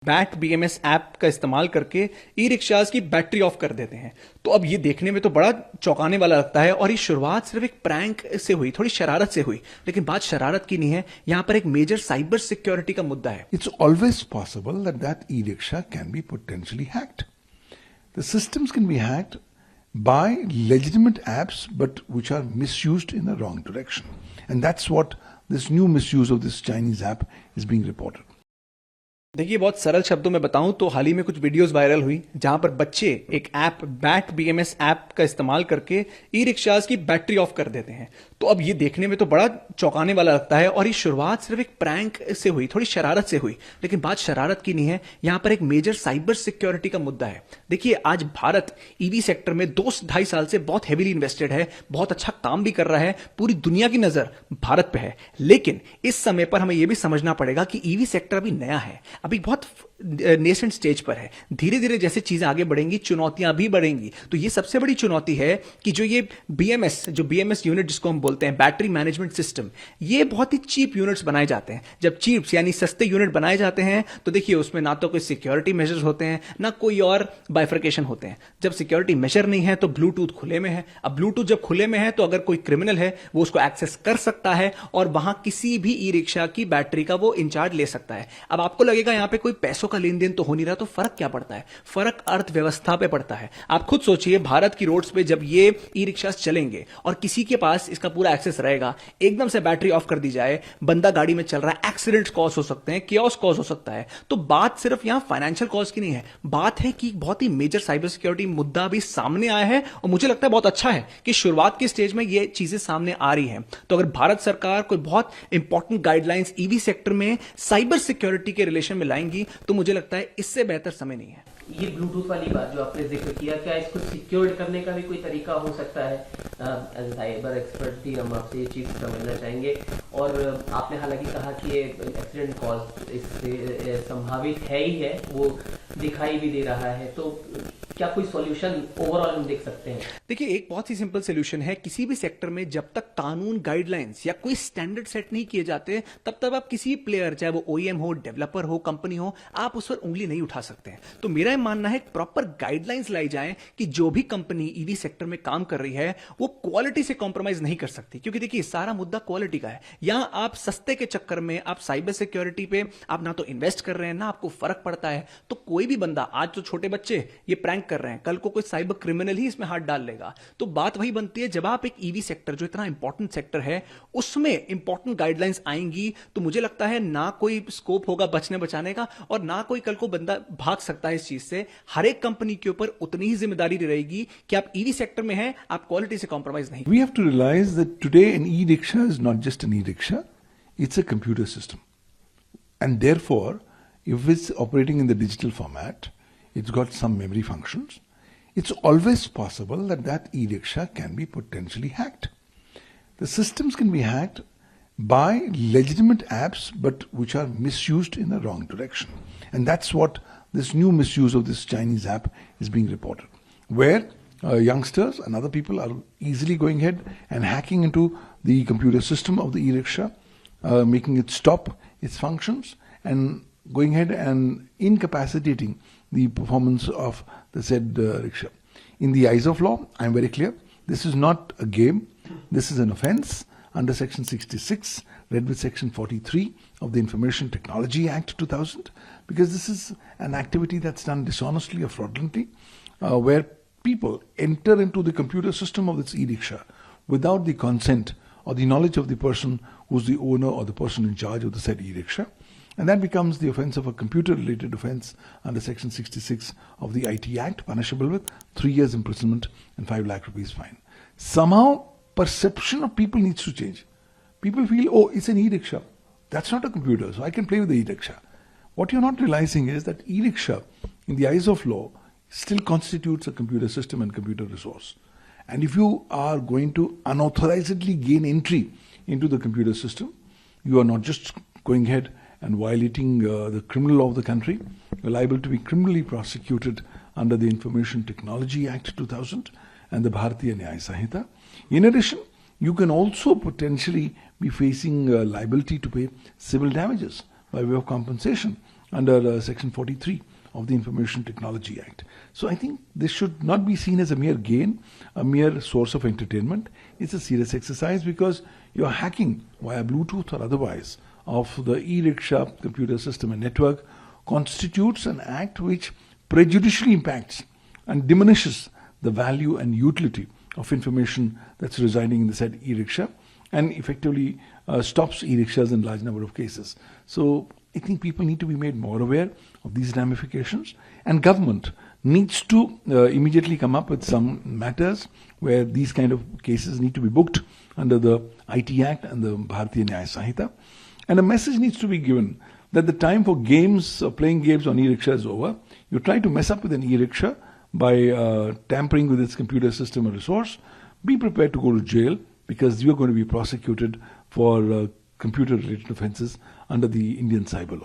Bat BMS app का इस्तेमाल करके ई रिक्शाज की बैटरी ऑफ कर देते हैं। तो अब ये देखने में तो बड़ा चौंकाने वाला लगता है और ये शुरुआत सिर्फ एक प्रैंक से हुई, थोड़ी शरारत से हुई, लेकिन बात शरारत की नहीं है, यहां पर एक मेजर साइबर सिक्योरिटी का मुद्दा है। It's always possible that that e-rickshaw can be potentially hacked. The systems can be hacked by legitimate apps but which are misused in the wrong direction. And that's what this new misuse of this Chinese app is being reported. देखिए, बहुत सरल शब्दों में बताऊं तो हाल ही में कुछ videos viral हुई जहां पर बच्चे एक ऐप बैट बीएमएस ऐप का इस्तेमाल करके ई रिक्शाज की बैटरी ऑफ कर देते हैं। तो अब ये देखने में तो बड़ा चौंकाने वाला लगता है और ये शुरुआत सिर्फ एक प्रैंक से हुई, थोड़ी शरारत से हुई, लेकिन बात शरारत की नहीं है, यहां पर एक मेजर साइबर सिक्योरिटी का मुद्दा है। देखिए, आज भारत ईवी सेक्टर में 2-2.5 साल से बहुत हेवीली इन्वेस्टेड है, बहुत अच्छा काम भी कर रहा है, पूरी दुनिया की नजर भारत पे है। लेकिन इस समय पर हमें यह भी समझना पड़ेगा कि ईवी सेक्टर अभी नया है, अभी बहुत नेसेंट स्टेज पर है। धीरे धीरे जैसे चीजें आगे बढ़ेंगी, चुनौतियां भी बढ़ेंगी। तो ये सबसे बड़ी चुनौती है कि जो ये बीएमएस यूनिट जिसको हम बोलते हैं बैटरी मैनेजमेंट सिस्टम, ये बहुत ही चीप यूनिट्स बनाए जाते हैं। जब चीप्स यानी सस्ते यूनिट बनाए जाते हैं तो देखिए उसमें ना तो कोई सिक्योरिटी मेजर्स होते हैं, ना कोई और बाइफर्केशन होते हैं। जब सिक्योरिटी मेजर नहीं है तो ब्लूटूथ खुले में है। अब ब्लूटूथ जब खुले में है तो अगर कोई क्रिमिनल है वो उसको एक्सेस कर सकता है और वहां किसी भी ई रिक्शा की बैटरी का वो इंचार्ज ले सकता है। अब आपको लगेगा यहां पे कोई पैसों का लेन देन तो हो नहीं रहा, तो फर्क क्या पड़ता है? फर्क अर्थव्यवस्था पे पड़ता है। आप खुद सोचिए, भारत की रोड्स पे जब ये ई रिक्शास चलेंगे और किसी के पास इसका पूरा एक्सेस रहेगा, एकदम से बैटरी ऑफ कर दी जाए, बंदा गाड़ी में चल रहा है, एक्सीडेंट्स कॉज हो सकते हैं, केओस कॉज हो सकता है। तो बात सिर्फ यहां फाइनेंशियल कॉज की नहीं है, बात है कि बहुत ही मेजर साइबर सिक्योरिटी मुद्दा भी सामने आया है और मुझे लगता है बहुत अच्छा है कि शुरुआत के स्टेज में ये चीजें सामने आ रही हैं। तो अगर भारत सरकार कोई बहुत इंपॉर्टेंट गाइडलाइंस ईवी सेक्टर में साइबर सिक्योरिटी के रिलेशन में लाएंगी तो मुझे लगता है इससे बेहतर समय नहीं है। ये ब्लूटूथ वाली बात जो आपने जिक्र किया, क्या इसको सिक्योर करने का भी कोई तरीका हो सकता है? एज साइबर एक्सपर्ट भी हम आपसे ये चीज समझना चाहेंगे। और आपने हालांकि कहा कि ये एक्सीडेंट कॉज इससे संभावित है ही है, वो दिखाई भी दे रहा है, तो क्या कोई सॉल्यूशन ओवरऑल हम देख सकते हैं? देखिए, एक बहुत ही सिंपल सॉल्यूशन है। किसी भी सेक्टर में जब तक कानून, गाइडलाइंस या कोई स्टैंडर्ड सेट नहीं किए जाते, तब तक आप किसी प्लेयर, चाहे वो ओईएम हो, डेवलपर हो, कंपनी हो, आप उस पर उंगली नहीं उठा सकते हैं। तो मेरा मानना है प्रॉपर गाइडलाइंस लाई जाए कि जो भी कंपनी ईवी सेक्टर में काम कर रही है वो क्वालिटी से कॉम्प्रोमाइज नहीं कर सकती, क्योंकि देखिए सारा मुद्दा क्वालिटी का है। यहां आप सस्ते के चक्कर में आप साइबर सिक्योरिटी पे आप ना तो इन्वेस्ट कर रहे हैं, ना आपको फर्क पड़ता है। तो कोई भी बंदा, आज तो छोटे बच्चे ये प्रैंक कर रहे हैं, कल को कोई साइबर क्रिमिनल ही इसमें हाथ डाल लेगा। तो बात वही बनती है, जब आप एक ईवी सेक्टर जो इतना इंपॉर्टेंट सेक्टर है उसमें इंपॉर्टेंट गाइडलाइंस आएंगी तो मुझे लगता है ना कोई स्कोप होगा बचने बचाने का और ना कोई कल को बंदा भाग सकता है इस चीज से। हर एक कंपनी के ऊपर उतनी ही जिम्मेदारी रहेगी कि आप ईवी सेक्टर में हैं, आप क्वालिटी से कॉम्प्रोमाइज नहीं। We have to realize that today an e-rickshaw is not just an e-rickshaw, it's a computer system. And therefore, if it's operating in the digital format, it's got some memory functions, it's always possible that that e-rickshaw can be potentially hacked. The systems can be hacked by legitimate apps but which are misused in the wrong direction. And that's what this new misuse of this Chinese app is being reported, where youngsters and other people are easily going ahead and hacking into the computer system of the e-rickshaw, making it stop its functions and going ahead and incapacitating the performance of the said rickshaw. In the eyes of law, I am very clear, this is not a game, this is an offence under Section 66, read with Section 43 of the Information Technology Act 2000, because this is an activity that's done dishonestly or fraudulently, where people enter into the computer system of this e-rickshaw without the consent or the knowledge of the person who's the owner or the person in charge of the said e-rickshaw. And that becomes the offence of a computer-related offence under Section 66 of the IT Act, punishable with 3 years imprisonment and 5 lakh rupees fine. Somehow, perception of people needs to change. People feel, oh, it's an e-rickshaw. That's not a computer, so I can play with the e-rickshaw. What you're not realizing is that e-rickshaw, in the eyes of law, still constitutes a computer system and computer resource. And if you are going to unauthorizedly gain entry into the computer system, you are not just going ahead and violating the criminal law of the country, you're liable to be criminally prosecuted under the Information Technology Act 2000 and the Bharatiya Nyaya Sanhita. In addition, you can also potentially be facing liability to pay civil damages by way of compensation under Section 43 of the Information Technology Act. So I think this should not be seen as a mere gain, a mere source of entertainment. It's a serious exercise because you're hacking via Bluetooth or otherwise of the e-rickshaw computer system and network constitutes an act which prejudicially impacts and diminishes the value and utility of information that's residing in the said e-rickshaw and effectively stops e-rickshaws in large number of cases. So I think people need to be made more aware of these ramifications, and government needs to immediately come up with some matters where these kind of cases need to be booked under the IT Act and the Bharatiya Nyaya Sanhita. And a message needs to be given that the time for games, playing games on e-rickshaw is over. You try to mess up with an e-rickshaw by tampering with its computer system or resource, be prepared to go to jail because you are going to be prosecuted for computer-related offences under the Indian cyber law.